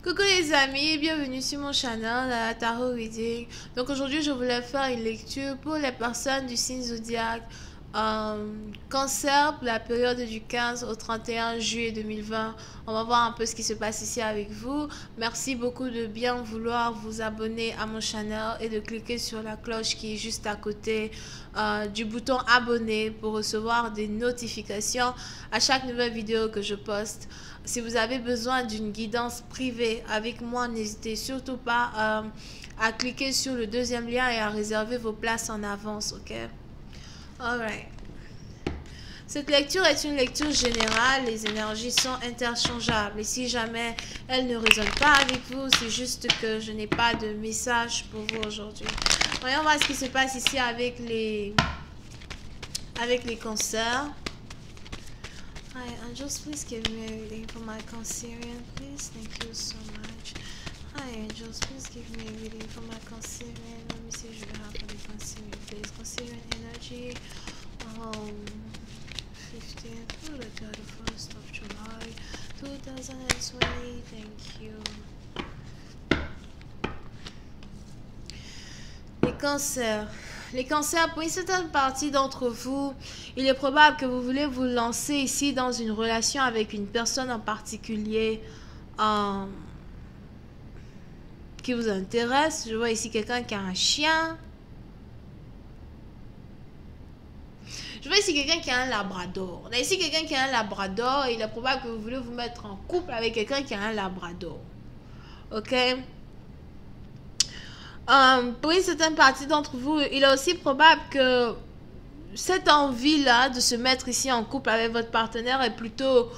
Coucou les amis, bienvenue sur mon channel Tarot Reading. Donc aujourd'hui je voulais faire une lecture pour les personnes du signe zodiaque Cancer pour la période du 15 au 31 juillet 2020. On va voir un peu ce qui se passe ici avec vous. Merci beaucoup de bien vouloir vous abonner à mon channel et de cliquer sur la cloche qui est juste à côté du bouton abonner pour recevoir des notifications à chaque nouvelle vidéo que je poste. Si vous avez besoin d'une guidance privée avec moi, n'hésitez surtout pas à cliquer sur le deuxième lien et à réserver vos places en avance, ok? Alright. Cette lecture est une lecture générale, les énergies sont interchangeables et si jamais elles ne résonnent pas avec vous, c'est juste que je n'ai pas de message pour vous aujourd'hui. Voyons voir ce qui se passe ici avec les cancers. Hi, angels, please give me a reading for my Cancerian, please. Thank you so much. Hi, angels, please give me a reading for my Cancerian. Let me see if you have for the Cancerian, please. Cancerian energy, 15th to the 31st of July, 2020. Thank you. Les cancers. Les cancers, pour une certaine partie d'entre vous, il est probable que vous voulez vous lancer ici dans une relation avec une personne en particulier qui vous intéresse. Je vois ici quelqu'un qui a un chien. Je vois ici quelqu'un qui a un labrador. On a ici quelqu'un qui a un labrador et il est probable que vous voulez vous mettre en couple avec quelqu'un qui a un labrador. Ok? Pour une certaine partie d'entre vous, il est aussi probable que cette envie-là de se mettre ici en couple avec votre partenaire est plutôt,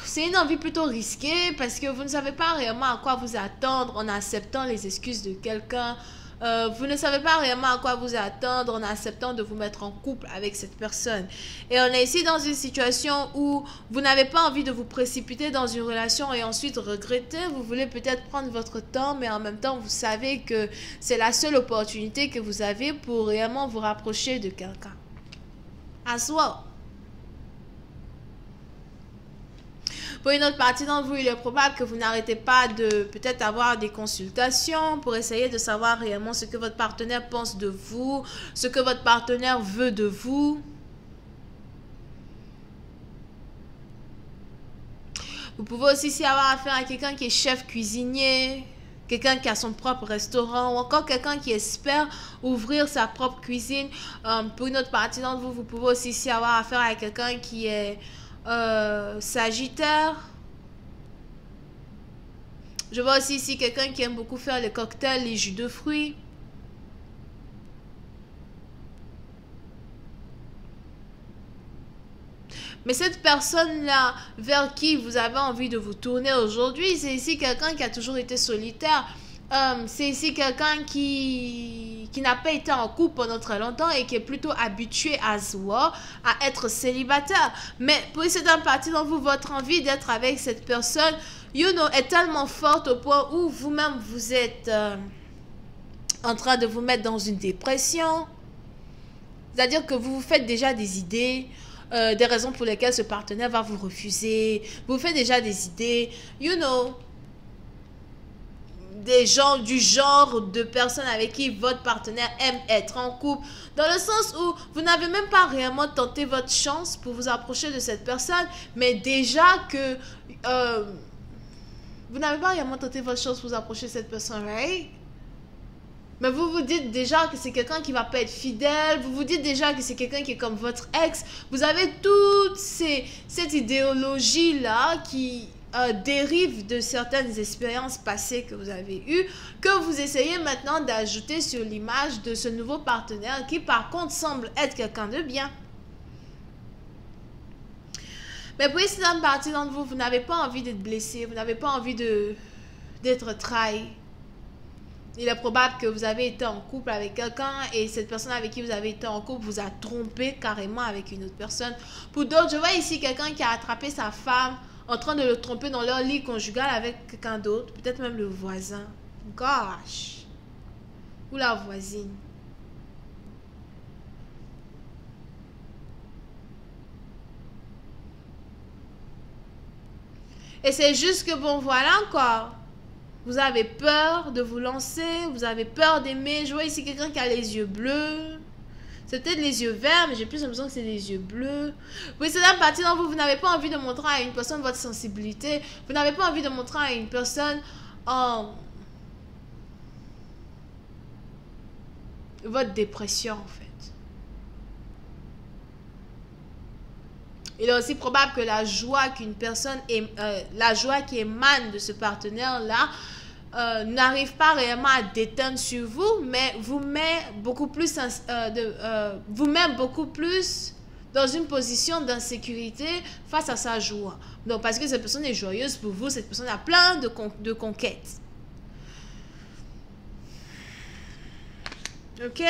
c'est une envie plutôt risquée parce que vous ne savez pas réellement à quoi vous attendre en acceptant les excuses de quelqu'un. Vous ne savez pas réellement à quoi vous attendre en acceptant de vous mettre en couple avec cette personne. Et on est ici dans une situation où vous n'avez pas envie de vous précipiter dans une relation et ensuite regretter. Vous voulez peut-être prendre votre temps, mais en même temps, vous savez que c'est la seule opportunité que vous avez pour réellement vous rapprocher de quelqu'un. As well. Pour une autre partie d'entre vous, il est probable que vous n'arrêtez pas de peut-être avoir des consultations pour essayer de savoir réellement ce que votre partenaire pense de vous, ce que votre partenaire veut de vous. Vous pouvez aussi ici avoir affaire à quelqu'un qui est chef cuisinier, quelqu'un qui a son propre restaurant ou encore quelqu'un qui espère ouvrir sa propre cuisine. Pour une autre partie d'entre vous, vous pouvez aussi ici avoir affaire à quelqu'un qui est Sagittaire. Je vois aussi ici quelqu'un qui aime beaucoup faire les cocktails, les jus de fruits. Mais cette personne-là, vers qui vous avez envie de vous tourner aujourd'hui, c'est ici quelqu'un qui a toujours été solitaire. C'est ici quelqu'un qui n'a pas été en couple pendant très longtemps et qui est plutôt habitué à être célibataire. Mais pour cette partie d'entre vous, votre envie d'être avec cette personne, est tellement forte au point où vous-même vous êtes en train de vous mettre dans une dépression. C'est-à-dire que vous vous faites déjà des idées, des raisons pour lesquelles ce partenaire va vous refuser. Vous faites déjà des idées, des gens du genre de personnes avec qui votre partenaire aime être en couple, dans le sens où vous n'avez même pas réellement tenté votre chance pour vous approcher de cette personne, mais déjà que vous n'avez pas réellement tenté votre chance pour vous approcher de cette personne, right? Mais vous vous dites déjà que c'est quelqu'un qui va pas être fidèle, vous vous dites déjà que c'est quelqu'un qui est comme votre ex, vous avez toute cette idéologie-là qui dérive de certaines expériences passées que vous avez eues, que vous essayez maintenant d'ajouter sur l'image de ce nouveau partenaire qui par contre semble être quelqu'un de bien. Mais pour une partie d'entre vous, vous n'avez pas envie d'être blessé, vous n'avez pas envie d'être trahi. Il est probable que vous avez été en couple avec quelqu'un et cette personne avec qui vous avez été en couple vous a trompé carrément avec une autre personne. Pour d'autres, je vois ici quelqu'un qui a attrapé sa femme en train de le tromper dans leur lit conjugal avec quelqu'un d'autre, peut-être même le voisin. Gosh. Ou la voisine. Et c'est juste que, bon, voilà, quoi. Vous avez peur de vous lancer, vous avez peur d'aimer. Je vois ici quelqu'un qui a les yeux bleus. C'est peut-être les yeux verts, mais j'ai plus l'impression que c'est les yeux bleus. Oui, c'est la partie dans vous, vous n'avez pas envie de montrer à une personne votre sensibilité. Vous n'avez pas envie de montrer à une personne votre dépression, en fait. Il est aussi probable que la joie qu'une personne, la joie qui émane de ce partenaire-là, n'arrive pas réellement à déteindre sur vous, mais vous met beaucoup plus, dans une position d'insécurité face à sa joie. Donc, parce que cette personne est joyeuse pour vous, cette personne a plein de conquêtes. Ok?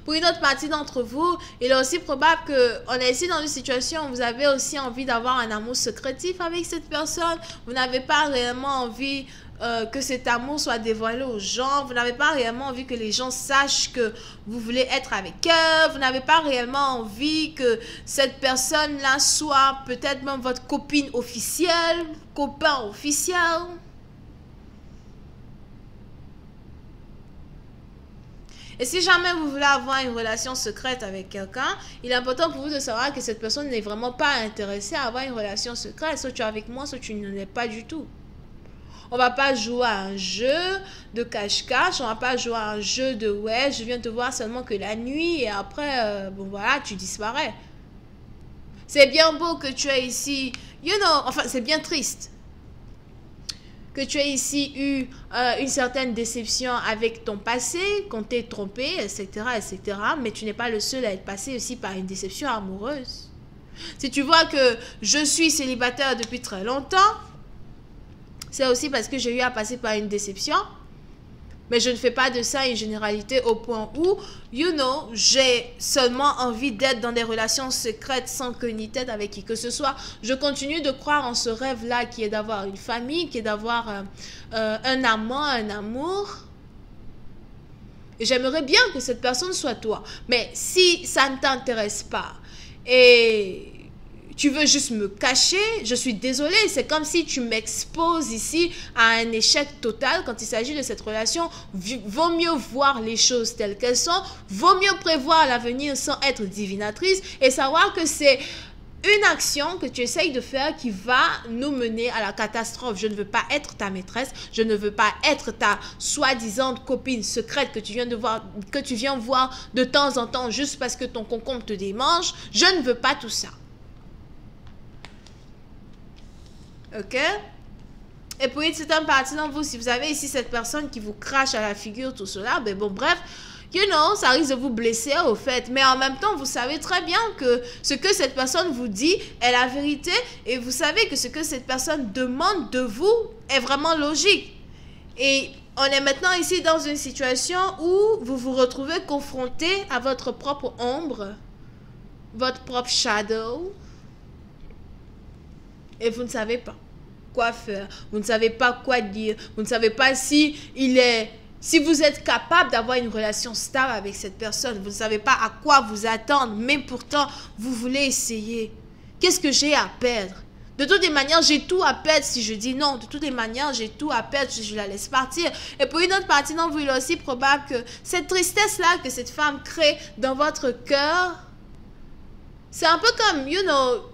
Pour une autre partie d'entre vous, il est aussi probable qu'on est ici dans une situation où vous avez aussi envie d'avoir un amour secrétif avec cette personne. Vous n'avez pas réellement envie que cet amour soit dévoilé aux gens. Vous n'avez pas réellement envie que les gens sachent que vous voulez être avec eux. Vous n'avez pas réellement envie que cette personne-là soit peut-être même votre copine officielle, copain officiel. Et si jamais vous voulez avoir une relation secrète avec quelqu'un, il est important pour vous de savoir que cette personne n'est vraiment pas intéressée à avoir une relation secrète. Soit tu es avec moi, soit tu ne l'es pas du tout. On va pas jouer à un jeu de cache-cache, on va pas jouer à un jeu de ouais, je viens te voir seulement que la nuit et après, bon voilà, tu disparais. C'est bien beau que tu aies ici, enfin c'est bien triste que tu aies ici eu une certaine déception avec ton passé, qu'on t'ait trompé, etc., etc. Mais tu n'es pas le seul à être passé aussi par une déception amoureuse. Si tu vois que je suis célibataire depuis très longtemps, c'est aussi parce que j'ai eu à passer par une déception. Mais je ne fais pas de ça une généralité au point où, j'ai seulement envie d'être dans des relations secrètes sans queue ni tête avec qui que ce soit. Je continue de croire en ce rêve-là qui est d'avoir une famille, qui est d'avoir un amant, un amour. Et j'aimerais bien que cette personne soit toi. Mais si ça ne t'intéresse pas et tu veux juste me cacher, je suis désolée, c'est comme si tu m'exposes ici à un échec total quand il s'agit de cette relation. Vaut mieux voir les choses telles qu'elles sont, vaut mieux prévoir l'avenir sans être divinatrice et savoir que c'est une action que tu essayes de faire qui va nous mener à la catastrophe. Je ne veux pas être ta maîtresse, je ne veux pas être ta soi-disant copine secrète que tu viens voir de temps en temps juste parce que ton concombre te démange. Je ne veux pas tout ça. Ok? Et pour une certaine partie d'entre vous, si vous avez ici cette personne qui vous crache à la figure, tout cela, ben bon, bref, ça risque de vous blesser au fait. Mais en même temps, vous savez très bien que ce que cette personne vous dit est la vérité. Et vous savez que ce que cette personne demande de vous est vraiment logique. Et on est maintenant ici dans une situation où vous vous retrouvez confronté à votre propre ombre, votre propre shadow. Et vous ne savez pas quoi faire, vous ne savez pas quoi dire, vous ne savez pas si vous êtes capable d'avoir une relation stable avec cette personne, vous ne savez pas à quoi vous attendre, mais pourtant vous voulez essayer. Qu'est-ce que j'ai à perdre? De toutes les manières, j'ai tout à perdre si je dis non. De toutes les manières, j'ai tout à perdre si je la laisse partir. Et pour une autre partie d'entre vous, il est aussi probable que cette tristesse-là que cette femme crée dans votre cœur, c'est un peu comme,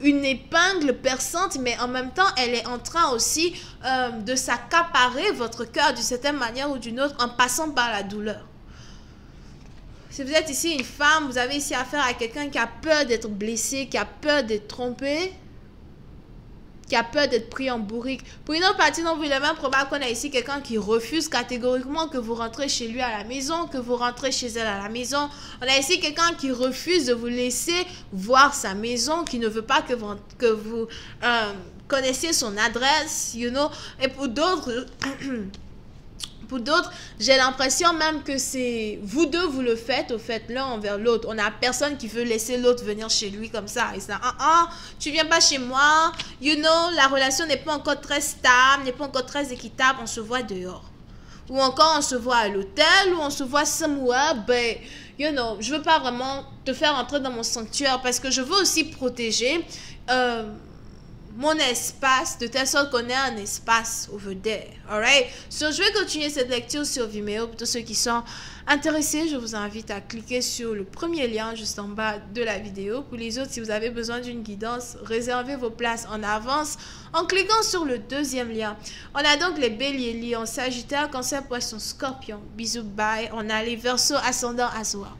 une épingle perçante, mais en même temps, elle est en train aussi de s'accaparer votre cœur d'une certaine manière ou d'une autre en passant par la douleur. Si vous êtes ici une femme, vous avez ici affaire à quelqu'un qui a peur d'être blessé, qui a peur d'être trompé, qui a peur d'être pris en bourrique. Pour une autre partie d'entre vous, il est même probable qu'on a ici quelqu'un qui refuse catégoriquement que vous rentrez chez lui à la maison, que vous rentrez chez elle à la maison. On a ici quelqu'un qui refuse de vous laisser voir sa maison, qui ne veut pas que vous connaissiez son adresse, Et pour d'autres... Pour d'autres, j'ai l'impression même que c'est vous deux, vous le faites, au fait, l'un envers l'autre. On n'a personne qui veut laisser l'autre venir chez lui comme ça. Et ça, tu viens pas chez moi. La relation n'est pas encore très stable, n'est pas encore très équitable. On se voit dehors. Ou encore, on se voit à l'hôtel, ou on se voit somewhere. Ben, je veux pas vraiment te faire entrer dans mon sanctuaire parce que je veux aussi protéger mon espace, de telle sorte qu'on ait un espace over there. Alright? So, je vais continuer cette lecture sur Vimeo. Pour tous ceux qui sont intéressés, je vous invite à cliquer sur le premier lien juste en bas de la vidéo. Pour les autres, si vous avez besoin d'une guidance, réservez vos places en avance en cliquant sur le deuxième lien. On a donc les béliers, lions, sagittaires, cancer, poisson, scorpion. Bisous, bye. On a les verseaux, ascendant, assoir.